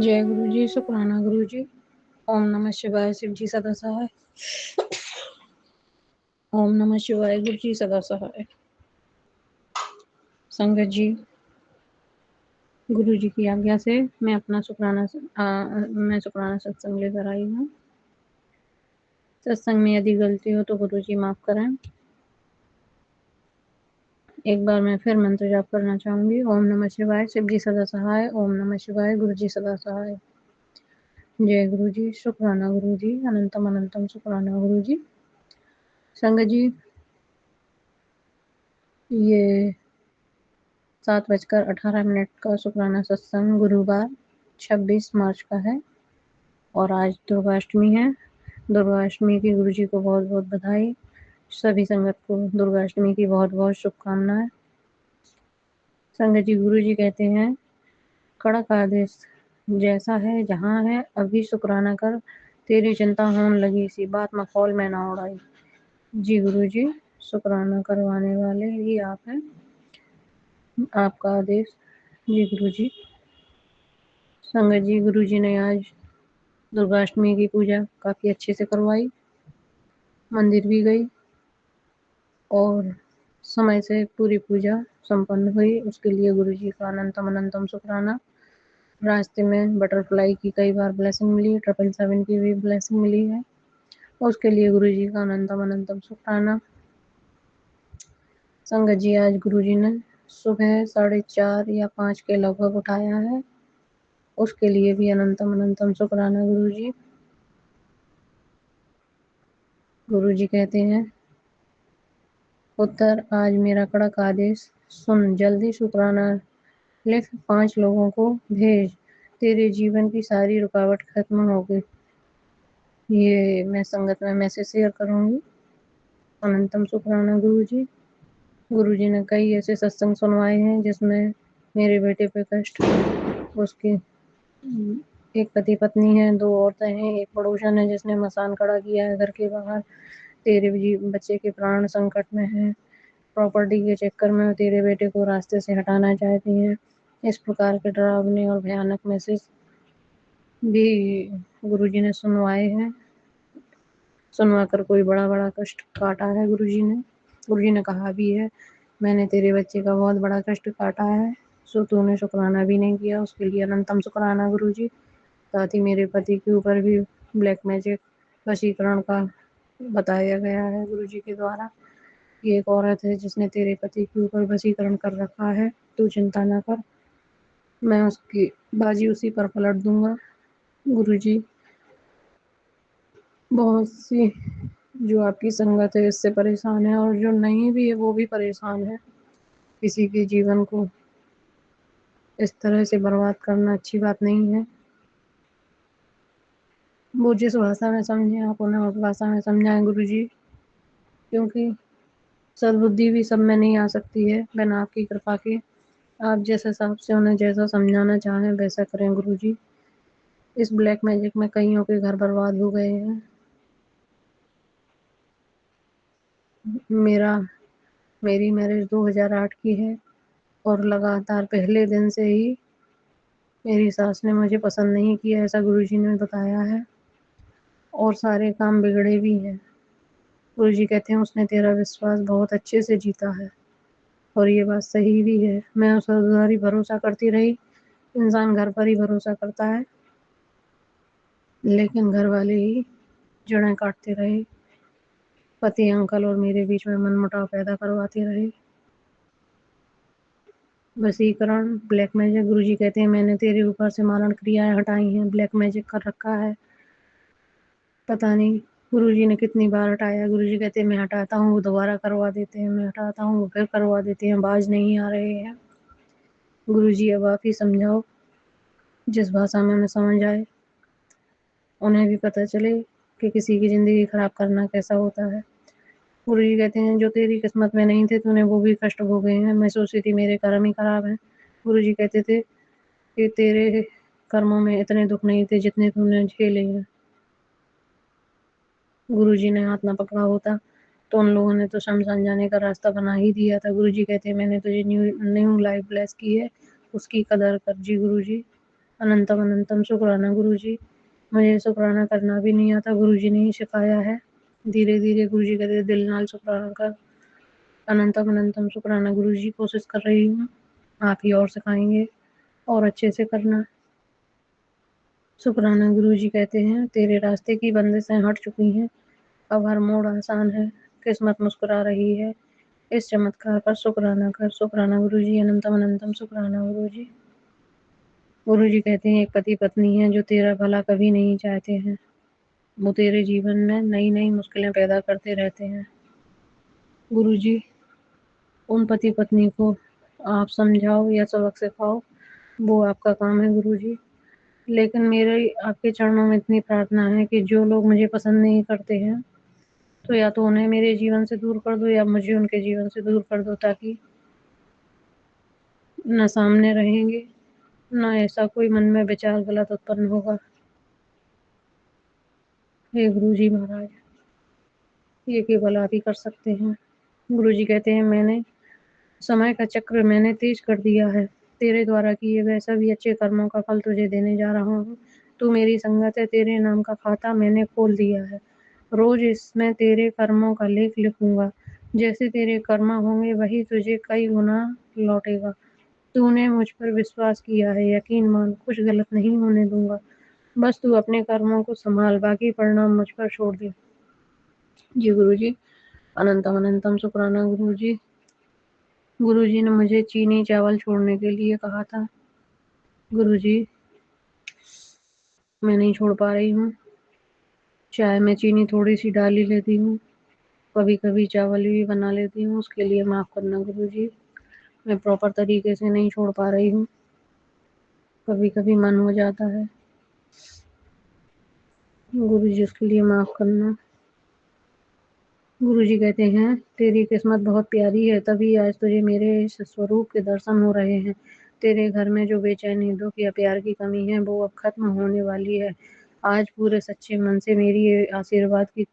जय गुरु जी, शुक्राना गुरु जी। ओम नमः शिवाय। शिव जी सदा सहाय। ओम नमः शिवाय। गुरु जी सदा सहाय। संगत जी, गुरु जी की आज्ञा से मैं शुक्राना सत्संग लेकर आई हूँ। सत्संग में यदि गलती हो तो गुरु जी माफ करें। एक बार मैं फिर मंत्र जाप करना चाहूंगी। ओम नमः शिवाय। शिव जी सदा सहाय। ओम नमः शिवाय। गुरु जी सदा सहाय। जय गुरु जी, शुक्राना गुरु जी। अनंतम अनंतम शुक्राना गुरु जी। संगत जी, ये 7:18 का शुक्राना सत्संग गुरुवार 26 मार्च का है और आज दुर्गाष्टमी है। दुर्गाष्टमी की गुरु जी को बहुत बहुत बधाई। सभी संगत को दुर्गाष्टमी की बहुत बहुत शुभकामनाएं। संगत जी, गुरु जी कहते हैं, कड़क आदेश जैसा है जहाँ है अभी शुक्राना कर, तेरी चिंता होने लगी सी बात मखौल में ना उड़ाई। जी गुरु जी, शुक्राना करवाने वाले ही आप हैं। आपका आदेश। जी गुरु जी। संगत जी, गुरु जी ने आज दुर्गाष्टमी की पूजा काफी अच्छे से करवाई, मंदिर भी गई और समय से पूरी पूजा संपन्न हुई। उसके लिए गुरु जी का अनंतम अनंतम शुक्राना। रास्ते में बटरफ्लाई की कई बार ब्लेसिंग मिली, 777 की भी ब्लेसिंग मिली है, उसके लिए गुरु जी का अनंतम अनंतम शुक्राना। संगत जी, आज गुरु जी ने सुबह 4:30 या 5 के लगभग उठाया है, उसके लिए भी अनंतम अनंतम शुक्राना गुरु जी। गुरु जी कहते हैं, उत्तर आज मेरा कड़क आदेश सुन, जल्दी शुक्राना लिख, 5 लोगों को भेज, तेरे जीवन की सारी रुकावट खत्म हो गई। ये मैं संगत में मैसेज शेयर करूंगी। अनंतम शुक्राना गुरु जी। गुरु जी ने कई ऐसे सत्संग सुनवाए हैं जिसमें मेरे बेटे पे कष्ट, उसकी एक पति पत्नी है, 2 औरतें हैं, एक पड़ोसन है जिसने मसान खड़ा किया है घर के बाहर, तेरे बच्चे के प्राण संकट में है, प्रॉपर्टी के चक्कर में तेरे बेटे को रास्ते से हटाना चाहती हैं। इस प्रकार के डरावने और भयानक मैसेज भी गुरुजी ने सुनवाए हैं। सुनवा कर कोई बड़ा बड़ा कष्ट काटा है गुरुजी ने। गुरुजी ने कहा भी है, मैंने तेरे बच्चे का बहुत बड़ा कष्ट काटा है, सो तूने शुक्राना भी नहीं किया, उसके लिए अनंतम शुक्राना गुरुजी। साथ ही मेरे पति के ऊपर भी ब्लैक मैजिक वशीकरण का बताया गया है गुरुजी के द्वारा। ये एक औरत है जिसने तेरे पति के ऊपर वशीकरण कर रखा है, तू चिंता ना कर, मैं उसकी बाजी उसी पर पलट दूंगा। गुरुजी, बहुत सी जो आपकी संगत है इससे परेशान है और जो नहीं भी है वो भी परेशान है। किसी के जीवन को इस तरह से बर्बाद करना अच्छी बात नहीं है। वो जिस भाषा में समझे आप उन्हें उस भाषा में समझाएं गुरुजी, क्योंकि सद्बुद्धि भी सब में नहीं आ सकती है बिना आपकी कृपा के। आप जिस हिसाब से उन्हें जैसा समझाना चाहें वैसा करें गुरुजी। इस ब्लैक मैजिक में कईयों के घर बर्बाद हो गए हैं। मेरी मैरिज 2008 की है और लगातार पहले दिन से ही मेरी सास ने मुझे पसंद नहीं किया, ऐसा गुरुजी ने बताया है, और सारे काम बिगड़े भी हैं। गुरुजी कहते हैं उसने तेरा विश्वास बहुत अच्छे से जीता है और ये बात सही भी है। मैं उस पर ही भरोसा करती रही। इंसान घर पर ही भरोसा करता है, लेकिन घर वाले ही जड़ें काटते रहे, पति अंकल और मेरे बीच में मनमुटाव पैदा करवाते रहे। वशीकरण, ब्लैक मैजिक, गुरुजी कहते हैं मैंने तेरे ऊपर से मारण क्रियाएं हटाई हैं, ब्लैक मैजिक कर रखा है, पता नहीं गुरुजी ने कितनी बार हटाया। गुरुजी कहते हैं मैं हटाता हूँ वो दोबारा करवा देते हैं, मैं हटाता हूँ वो फिर करवा देते हैं, बाज नहीं आ रहे हैं। गुरुजी अब आप ही समझाओ, जिस भाषा में हमें समझ आए, उन्हें भी पता चले कि किसी की जिंदगी खराब करना कैसा होता है। गुरुजी कहते हैं जो तेरी किस्मत में नहीं थे तूने वो भी कष्ट भोगे हैं, मैं सोचती थी मेरे कर्म ही खराब हैं। गुरुजी कहते थे कि तेरे कर्मों में इतने दुख नहीं थे जितने तूने झेले हैं। गुरुजी ने हाथ ना पकड़ा होता तो उन लोगों ने तो शमशान जाने का रास्ता बना ही दिया था। गुरुजी कहते हैं मैंने तुझे न्यू लाइफ ब्लेस की है, उसकी कदर कर जी गुरुजी। अनंतम अनंतम शुक्राना गुरुजी, मुझे शुक्राना करना भी नहीं आता, गुरुजी ने ही सिखाया है। धीरे धीरे गुरुजी कहते दिल नाल शुक्राना कर। अनंतम अनंतम शुक्राना गुरुजी, कोशिश कर रही हूँ, आप ही और सिखाएंगे और अच्छे से करना। शुक्राना गुरुजी कहते हैं तेरे रास्ते की बंदिशें हट चुकी हैं, अब हर मोड़ आसान है, किस्मत मुस्कुरा रही है, इस चमत्कार पर शुक्राना कर। शुक्राना गुरुजी, अनंतम अनंतम शुक्राना गुरुजी। गुरुजी कहते हैं एक पति पत्नी है जो तेरा भला कभी नहीं चाहते हैं, वो तेरे जीवन में नई नई मुश्किलें पैदा करते रहते हैं। गुरुजी, उन पति पत्नी को आप समझाओ या सबक सिखाओ, वो आपका काम है गुरुजी। लेकिन मेरे आपके चरणों में इतनी प्रार्थना है कि जो लोग मुझे पसंद नहीं करते हैं, तो या तो उन्हें मेरे जीवन से दूर कर दो या मुझे उनके जीवन से दूर कर दो, ताकि न सामने रहेंगे, न ऐसा कोई मन में विचार गलत उत्पन्न होगा। हे गुरुजी महाराज, ये केवल आप ही कर सकते हैं। गुरुजी कहते हैं मैंने समय का चक्र मैंने तेज कर दिया है, तेरे द्वारा किए गए सभी अच्छे कर्मों का फल तुझे देने जा रहा हूँ। तू मेरी संगत है, तेरे नाम का खाता मैंने खोल दिया है, रोज इसमें तेरे कर्मों का लेख लिखूंगा, जैसे तेरे कर्म होंगे वही तुझे कई गुना लौटेगा। तूने मुझ पर विश्वास किया है, यकीन मान, कुछ गलत नहीं होने दूंगा, बस तू अपने कर्मों को संभाल, बाकी परिणाम मुझ पर छोड़ दे। जी गुरुजी, अनंतम अनंतम शुक्राना गुरुजी। गुरुजी ने मुझे चीनी चावल छोड़ने के लिए कहा था, गुरुजी मैं नहीं छोड़ पा रही हूँ। चाय में चीनी थोड़ी सी डाल ही लेती हूँ, कभी कभी चावल भी बना लेती हूँ, उसके लिए माफ़ करना गुरुजी। मैं प्रॉपर तरीके से नहीं छोड़ पा रही हूँ, कभी कभी मन हो जाता है गुरुजी, उसके लिए माफ़ करना। गुरुजी कहते हैं तेरी किस्मत बहुत प्यारी है, तभी आज तुझे मेरे इस स्वरूप के दर्शन हो रहे हैं। तेरे घर में जो बेचैनी, दुख या प्यार की कमी है वो अब खत्म होने वाली है। आज पूरे सच्चे मन से मेरी ये आशीर्वाद की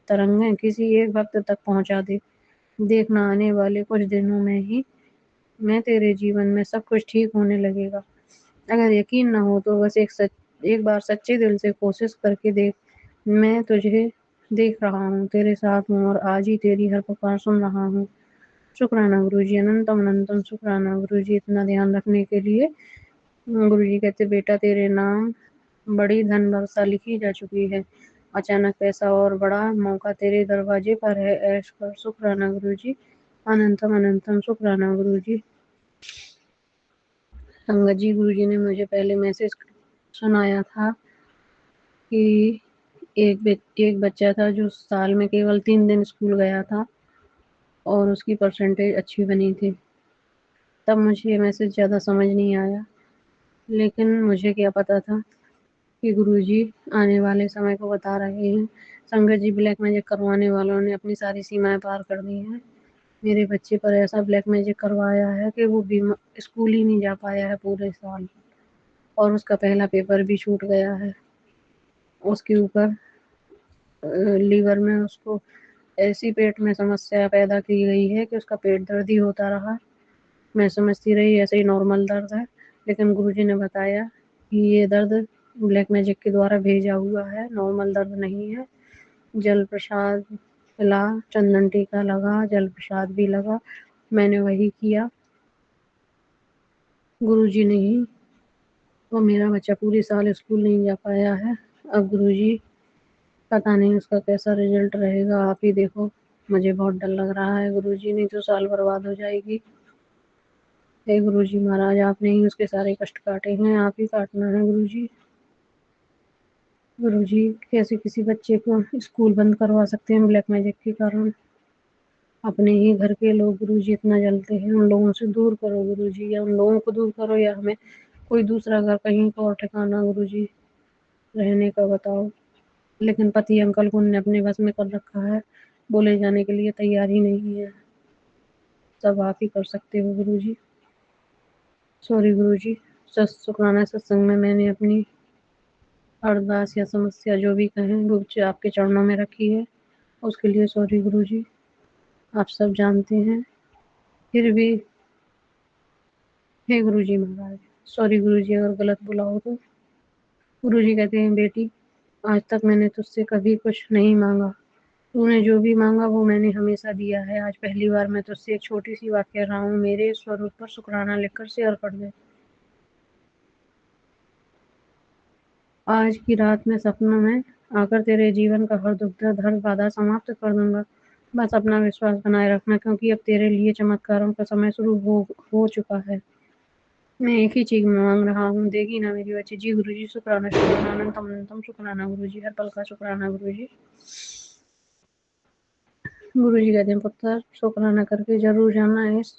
तरंगें किसी एक वक्त तक पहुंचा दे। देखना आने वाले कुछ दिनों में ही मैं तेरे जीवन में सब कुछ ठीक होने लगेगा। अगर यकीन ना हो तो बस एक बार सच्चे दिल से कोशिश करके देख। मैं तुझे देख रहा हूँ, तेरे साथ हूँ और आज ही तेरी हर पुकार सुन रहा हूँ। शुक्राना गुरुजी, अनंतम अनंतम शुक्राना गुरुजी, इतना ध्यान रखने के लिए। गुरुजी कहते बेटा तेरे नाम बड़ी धन वर्षा लिखी जा चुकी है, अचानक पैसा और बड़ा मौका तेरे दरवाजे पर है, ऐश कर। शुक्राना गुरुजी, अनंतम अनंतम शुक्राना गुरुजी। संगत जी, गुरुजी ने मुझे पहले मैसेज सुनाया था कि एक बच्चा था जो साल में केवल 3 दिन स्कूल गया था और उसकी परसेंटेज अच्छी बनी थी। तब मुझे ये मैसेज ज़्यादा समझ नहीं आया, लेकिन मुझे क्या पता था कि गुरुजी आने वाले समय को बता रहे हैं। संगत जी, ब्लैक मैजिक करवाने वालों ने अपनी सारी सीमाएं पार कर दी हैं। मेरे बच्चे पर ऐसा ब्लैक मैजिक करवाया है कि वो स्कूल ही नहीं जा पाया है पूरे साल, और उसका पहला पेपर भी छूट गया है। उसके ऊपर लीवर में उसको ऐसी पेट में समस्या पैदा की गई है कि उसका पेट दर्द ही होता रहा। मैं समझती रही ऐसे ही नॉर्मल दर्द है, लेकिन गुरुजी ने बताया कि ये दर्द ब्लैक मैजिक के द्वारा भेजा हुआ है, नॉर्मल दर्द नहीं है। जल प्रसाद पिला, चंदन टीका लगा, जल प्रसाद भी लगा, मैंने वही किया। गुरुजी ने ही, वो मेरा बच्चा पूरे साल स्कूल नहीं जा पाया है। अब गुरुजी पता नहीं उसका कैसा रिजल्ट रहेगा, आप ही देखो। मुझे बहुत डर लग रहा है गुरुजी, नहीं तो साल बर्बाद हो जाएगी। हे गुरुजी महाराज, आपने ही उसके सारे कष्ट काटे हैं, आप ही काटना है गुरुजी। गुरुजी कैसे किसी बच्चे को स्कूल बंद करवा सकते हैं ब्लैक मैजिक के कारण? अपने ही घर के लोग गुरुजी इतना जलते हैं, उन लोगों से दूर करो गुरुजी, या उन लोगों को दूर करो या हमें कोई दूसरा घर कहीं का और ठिकाना गुरुजी रहने का बताओ। लेकिन पति अंकल को उन्होंने अपने बस में कर रखा है, बोले जाने के लिए तैयार ही नहीं है। सब आप ही कर सकते हो गुरुजी। सॉरी गुरुजी, शुक्राना सत्संग में मैंने अपनी अरदास या समस्या जो भी कहें वो आपके चरणों में रखी है, उसके लिए सॉरी गुरुजी। आप सब जानते हैं, फिर भी हे गुरुजी महाराज, सॉरी गुरुजी अगर गलत बोला हो तो। गुरुजी कहते हैं बेटी, आज तक मैंने तुझसे कभी कुछ नहीं मांगा। तूने जो भी मांगा वो मैंने हमेशा दिया है। आज पहली बार मैं तुझसे एक छोटी सी बात कह रहा हूँ, मेरे स्वरूप पर शुक्राना लिखकर शेयर कर दे। आज की रात में सपनों में आकर तेरे जीवन का हर दुख दर्द हर बाधा समाप्त कर दूंगा। बस अपना विश्वास बनाए रखना, क्योंकि अब तेरे लिए चमत्कारों का समय शुरू हो चुका है। मैं एक ही चीज मांग रहा हूँ, देगी ना मेरी बच्ची? जी गुरुजी, शुक्राना शुक्राना अनंतम अनंतम शुक्राना गुरुजी, हर पल का शुक्राना गुरुजी। गुरुजी कहते हैं पुत्र, शुक्राना करके जरूर जाना, इस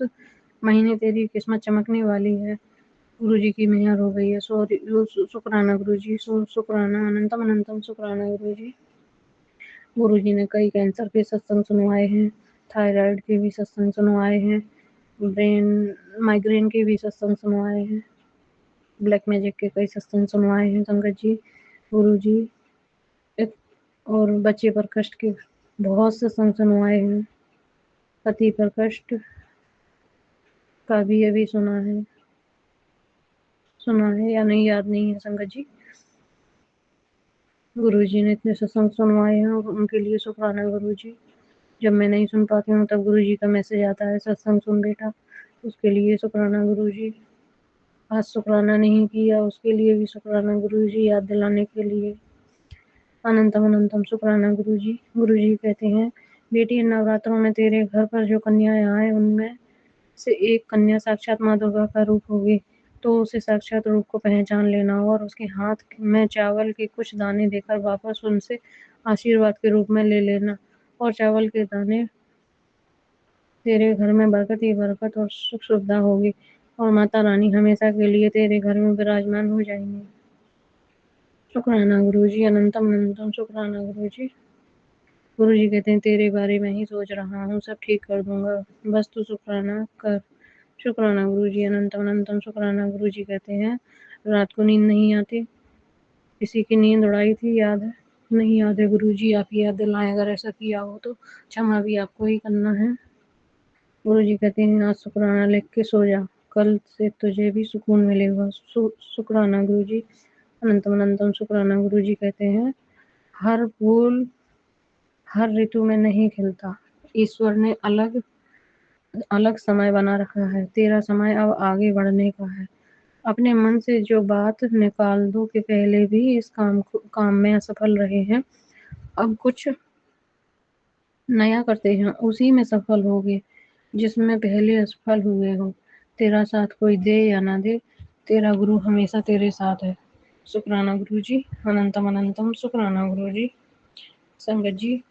महीने तेरी किस्मत चमकने वाली है। गुरुजी की मेहर हो गई है। सॉरी, शुक्राना गुरुजी, शुक्राना अनंतम अनंतम शुक्राना गुरुजी। गुरुजी ने कई कैंसर के सत्संग सुनवाए हैं, थायराइड के भी सत्संग सुनवाए हैं, ब्रेन माइग्रेन के भी सत्संग सुनवाए हैं, ब्लैक मैजिक के कई सत्संग सुनवाए हैं संगत जी। गुरुजी और बच्चे पर कष्ट के बहुत सत्संग सुनवाए हैं, पति पर कष्ट का भी अभी सुना है या नहीं याद नहीं है संगत जी। गुरुजी ने इतने सत्संग सुनवाए हैं और उनके लिए शुक्राना गुरुजी। जब मैं नहीं सुन पाती हूँ तब गुरुजी का मैसेज आता है, सत्संग सुन बेटा, उसके लिए शुक्राना गुरुजी। आज शुक्राना नहीं किया उसके लिए भी शुक्राना गुरुजी, याद दिलाने के लिए अनंतम अनंतम शुक्राना गुरुजी। गुरुजी कहते हैं बेटी, इन नवरात्रों में तेरे घर पर जो कन्याएं आए उनमें से एक कन्या साक्षात माँ दुर्गा का रूप होगी, तो उसे साक्षात रूप को पहचान लेना और उसके हाथ में चावल के कुछ दाने देकर वापस उनसे आशीर्वाद के रूप में ले लेना। और चावल के दाने तेरे घर में बरकत ही बरकत और सुख सुविधा होगी, और माता रानी हमेशा के लिए तेरे घर में विराजमान हो जाएंगी। शुक्राना गुरुजी, अनंतम अनंतम शुक्राना गुरुजी। गुरुजी कहते हैं तेरे बारे में ही सोच रहा हूँ, सब ठीक कर दूंगा, बस तू शुक्राना कर। शुक्राना गुरुजी, अनंतम अनंतम शुक्राना गुरुजी। कहते हैं रात को नींद नहीं आती, किसी की नींद उड़ाई थी, याद है? नहीं याद है गुरुजी, आप याद दिलाएं, अगर ऐसा किया हो तो क्षमा भी आपको ही करना है। गुरुजी कहते हैं आज शुक्राना लिख के सो जा, कल से तुझे भी सुकून मिलेगा। शुक्राना गुरुजी, अनंतम अनंतम शुक्राना गुरुजी। कहते हैं हर फूल हर ऋतु में नहीं खिलता, ईश्वर ने अलग अलग समय बना रखा है, तेरा समय अब आगे बढ़ने का है। अपने मन से जो बात निकाल दो कि पहले भी इस काम में असफल रहे हैं, अब कुछ नया करते हैं, उसी में सफल होगे जिसमें पहले असफल हुए हो। तेरा साथ कोई दे या ना दे, तेरा गुरु हमेशा तेरे साथ है। शुक्राना गुरु जी, अनंतम अनंतम शुक्राना गुरु जी। संगत जी,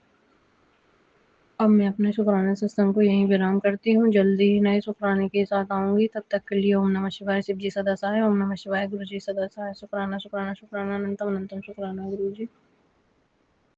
अब मैं अपने शुक्राना सत्संग को यहीं विराम करती हूँ, जल्दी ही नए शुक्राने के साथ आऊंगी। तब तक के लिए ओम नमः शिवाय, शिव जी सदा सहाय, ओम नमः शिवाय, गुरु जी सदा सहाय। शुक्राना शुक्राना शुक्राना अनंतम अनंतम शुक्राना गुरु जी।